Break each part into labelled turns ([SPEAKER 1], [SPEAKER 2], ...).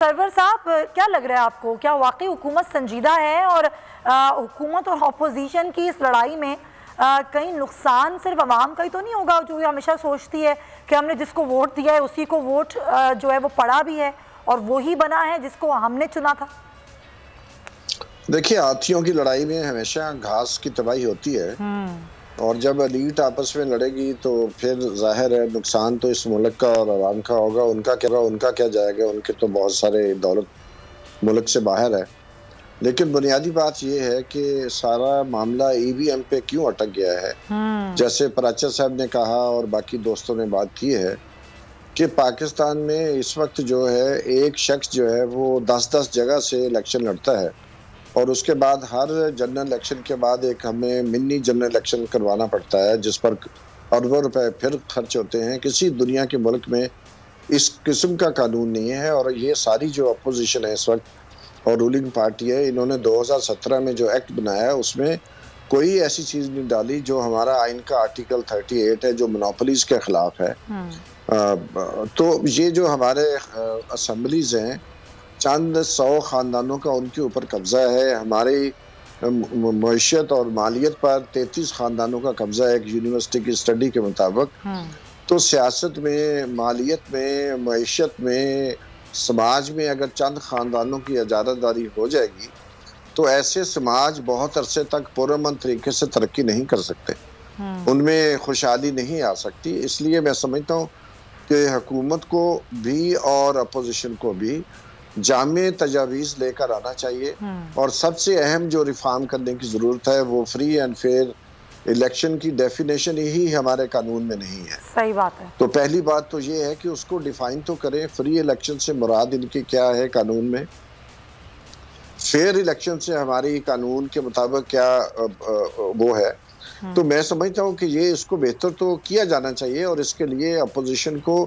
[SPEAKER 1] Server साहब, क्या लग रहा है आपको, क्या वाकई हुकूमत संजीदा है और हुकूमत और अपोजिशन की इस लड़ाई में कहीं नुकसान सिर्फ आवाम का ही तो नहीं होगा, जो ये हमेशा सोचती है कि हमने जिसको वोट दिया है उसी को वोट जो है वो पड़ा भी है और वही बना है जिसको हमने चुना था।
[SPEAKER 2] देखिए, हाथियों की लड़ाई में हमेशा घास की तबाही होती है और जब एलीट आपस में लड़ेगी तो फिर जाहिर है नुकसान तो इस मुल्क का और आवाम का होगा। उनका क्या जाएगा, उनके तो बहुत सारे दौलत मुल्क से बाहर है। लेकिन बुनियादी बात यह है कि सारा मामला ईवीएम पे क्यों अटक गया है। जैसे पराचा साहब ने कहा और बाकी दोस्तों ने बात की है कि पाकिस्तान में इस वक्त जो है एक शख्स जो है वो 10-10 जगह से इलेक्शन लड़ता है और उसके बाद हर जनरल इलेक्शन के बाद एक हमें मिनी जनरल इलेक्शन करवाना पड़ता है जिस पर अरबों रुपए फिर खर्च होते हैं। किसी दुनिया के मुल्क में इस किस्म का कानून नहीं है और ये सारी जो अपोजिशन है इस वक्त और रूलिंग पार्टी है, इन्होंने 2017 में जो एक्ट बनाया है उसमें कोई ऐसी चीज़ नहीं डाली जो हमारा आइन का आर्टिकल 38 है जो मोनोपोलीज के खिलाफ है। तो ये जो हमारे असम्बलीज हैं, चंद 100 ख़ानदानों का उनके ऊपर कब्जा है। हमारी मईशत और मालियत पर 33 ख़ानदानों का कब्जा है एक यूनिवर्सिटी की स्टडी के मुताबिक। तो सियासत में, मालियत में, मईशत में, समाज में अगर चंद ख़ानदानों की इजाज़तदारी हो जाएगी तो ऐसे समाज बहुत अरसे तक पुरअमन तरीके से तरक्की नहीं कर सकते, उनमें खुशहाली नहीं आ सकती। इसलिए मैं समझता हूँ कि हुकूमत को भी और अपोजिशन को भी जामे तजावीज़ लेकर आना चाहिए और सबसे अहम जो रिफॉर्म करने की ज़रूरत है वो फ्री एंड फेयर इलेक्शन की डेफिनेशन ही हमारे कानून में नहीं है।
[SPEAKER 1] सही बात है।
[SPEAKER 2] तो पहली बात तो ये है कि उसको डिफाइन तो करें, फ्री इलेक्शन से मुराद इनकी क्या है कानून में, फेयर इलेक्शन से हमारी कानून के मुताबिक क्या वो है। तो मैं समझता हूँ कि ये इसको बेहतर तो किया जाना चाहिए और इसके लिए अपोजिशन को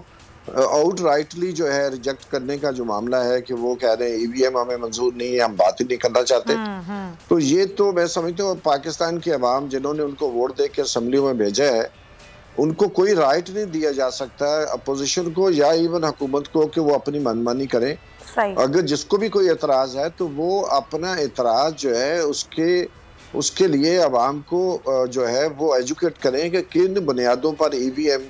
[SPEAKER 2] आउट राइटली जो है रिजेक्ट करने का जो मामला है कि वो कह रहे हैं ईवीएम हमें मंजूर नहीं है, हम बात ही नहीं करना चाहते। तो ये तो मैं समझता हूँ पाकिस्तान की अवाम जिन्होंने उनको वोट दे के असम्बली में भेजा है उनको कोई राइट नहीं दिया जा सकता है अपोजिशन को या इवन हुकूमत को कि वो अपनी मनमानी करें। अगर जिसको भी कोई एतराज है तो वो अपना एतराज जो है उसके लिए अवाम को जो है वो एजुकेट करें कि किन बुनियादों पर ईवीएम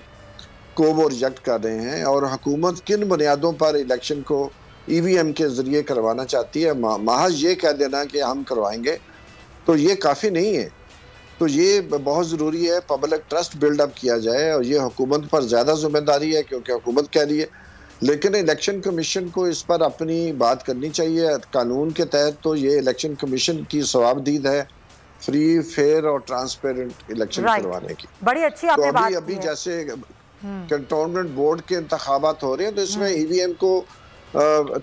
[SPEAKER 2] को वो रिजेक्ट कर रहे हैं और हुकूमत किन बुनियादों पर इलेक्शन को ईवीएम के जरिए करवाना चाहती है। महज ये कह देना कि हम करवाएंगे तो ये काफ़ी नहीं है। तो ये बहुत ज़रूरी है पब्लिक ट्रस्ट बिल्डअप किया जाए और ये हुकूमत पर ज़्यादा जिम्मेदारी है क्योंकि हुकूमत कह रही है। लेकिन इलेक्शन कमीशन को इस पर अपनी बात करनी चाहिए। कानून के तहत तो ये इलेक्शन कमीशन की सवाबदीद है फ्री फेयर और ट्रांसपेरेंट इलेक्शन करवाने की।
[SPEAKER 1] बड़ी अच्छी आपने बात की है।
[SPEAKER 2] अभी जैसे कंटोनमेंट बोर्ड के इंतखाबात हो रहे हैं तो इसमें ईवीएम को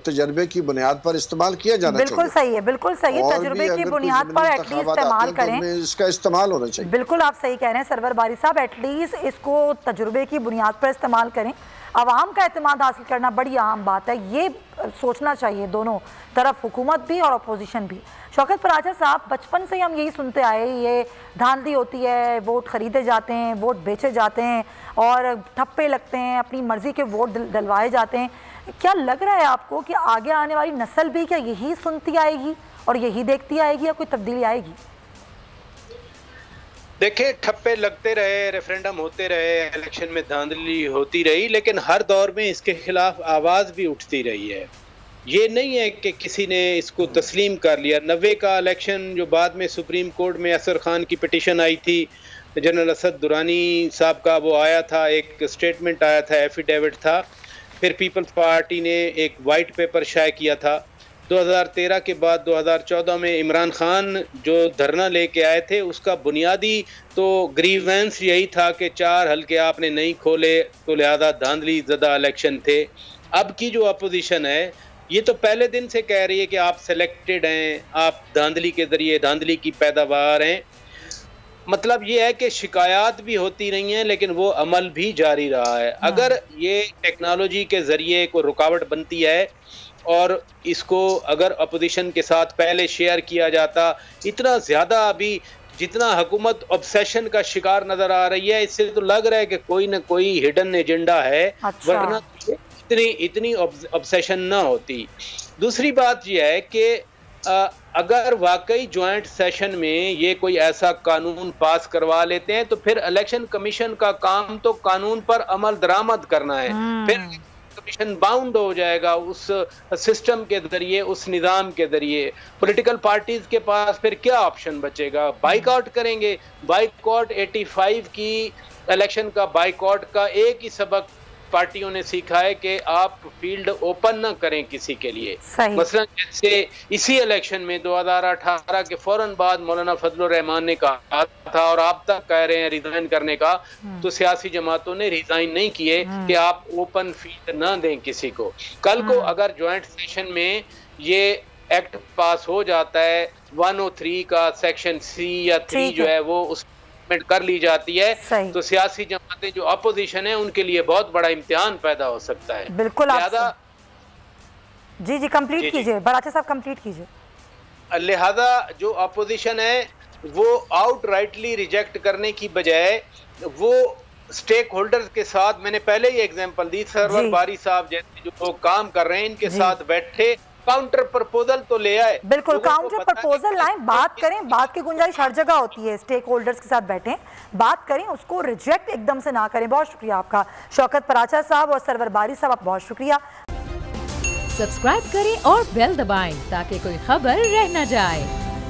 [SPEAKER 2] तजर्बे की बुनियाद पर इस्तेमाल किया जाना चाहिए।
[SPEAKER 1] बिल्कुल सही है, बिल्कुल सही है। तजुर्बे की बुनियाद पर एटलीस्ट इस्तेमाल करें,
[SPEAKER 2] इसका इस्तेमाल होना चाहिए।
[SPEAKER 1] बिल्कुल आप सही कह रहे हैं सरवर बारी साहब, एटलीस्ट इसको तजुर्बे की बुनियाद पर इस्तेमाल करें। आवाम का एतमाद हासिल करना बड़ी अहम बात है, ये सोचना चाहिए दोनों तरफ, हुकूमत भी और अपोजिशन भी। शौकत पराचा साहब, बचपन से ही हम यही सुनते आए, ये धांधली होती है, वोट खरीदे जाते हैं, वोट बेचे जाते हैं और ठप्पे लगते हैं, अपनी मर्जी के वोट दिलवाए जाते हैं। क्या लग रहा है आपको कि आगे आने वाली नस्ल भी क्या यही सुनती आएगी और यही देखती आएगी या कोई तब्दीली आएगी?
[SPEAKER 3] देखिए, ठप्पे लगते रहे, रेफरेंडम होते रहे, इलेक्शन में धांधली होती रही, लेकिन हर दौर में इसके खिलाफ आवाज़ भी उठती रही है। ये नहीं है कि किसी ने इसको तस्लीम कर लिया। 90 का इलेक्शन जो बाद में सुप्रीम कोर्ट में असर खान की पिटीशन आई थी, जनरल असद दुरानी साहब का वो आया था, एक स्टेटमेंट आया था, एफिडेविट था, फिर पीपल्स पार्टी ने एक वाइट पेपर शाये किया था। 2013 के बाद 2014 में इमरान खान जो धरना लेके आए थे उसका बुनियादी तो ग्रीवेंस यही था कि 4 हल्के आपने नहीं खोले तो लिहाजा धांधली ज़दा इलेक्शन थे। अब की जो अपोजिशन है ये तो पहले दिन से कह रही है कि आप सिलेक्टेड हैं, आप धांधली के ज़रिए धांधली की पैदावार हैं। मतलब ये है कि शिकायत भी होती रही हैं लेकिन वो अमल भी जारी रहा है। अगर ये टेक्नोलॉजी के ज़रिए कोई रुकावट बनती है और इसको अगर अपोजिशन के साथ पहले शेयर किया जाता, इतना ज़्यादा अभी जितना हुकूमत ऑब्सेशन का शिकार नज़र आ रही है, इससे तो लग रहा है कि कोई ना कोई हिडन एजेंडा है। वरना इतनी ऑब्सेशन ना होती। दूसरी बात यह है कि अगर वाकई ज्वाइंट सेशन में ये कोई ऐसा कानून पास करवा लेते हैं तो फिर इलेक्शन कमीशन का काम तो कानून पर अमल दरामद करना है। फिर कमीशन बाउंड हो जाएगा उस सिस्टम के जरिए, उस निज़ाम के जरिए। पॉलिटिकल पार्टीज के पास फिर क्या ऑप्शन बचेगा? बाइकआउट करेंगे। बाइकआउट 85 की इलेक्शन का बाइकआउट का एक ही सबक पार्टियों ने सीखा है कि आप फील्ड ओपन ना करें किसी के लिए। मसलन जैसे इसी इलेक्शन में 2018 के फौरन बाद मौलाना फजलुर रहमान ने कहा था और आप तक कह रहे हैं रिजाइन करने का, तो सियासी जमातों ने रिजाइन नहीं किए कि आप ओपन फील्ड ना दें किसी को। कल को अगर ज्वाइंट सेशन में ये एक्ट पास हो जाता है, 103 का सेक्शन सी या 3 जो है वो उस कर ली जाती है, तो सियासी जमातें जो अपोजिशन है उनके लिए बहुत बड़ा इम्तिहान पैदा हो सकता है।
[SPEAKER 1] बिल्कुल जी कंप्लीट कीजिए बराचा साहब, कंप्लीट कीजिए।
[SPEAKER 3] लिहाजा जो अपोजिशन है वो आउटराइटली रिजेक्ट करने की बजाय वो स्टेक होल्डर्स के साथ, मैंने पहले ही एग्जांपल दी, सरवर बारी साहब जैसे जो लोग काम कर रहे हैं इनके साथ बैठे काउंटर प्रपोजल तो ले आए।
[SPEAKER 1] बिल्कुल काउंटर प्रपोजल लाएं, बात करें। बात की गुंजाइश हर जगह होती है, स्टेक होल्डर्स के साथ बैठें, बात करें, उसको रिजेक्ट एकदम से ना करें। बहुत शुक्रिया आपका शौकत पराचा साहब और सरवर बारी साहब, आप बहुत शुक्रिया।
[SPEAKER 4] सब्सक्राइब करें और बेल दबाएं ताकि कोई खबर रह न जाए।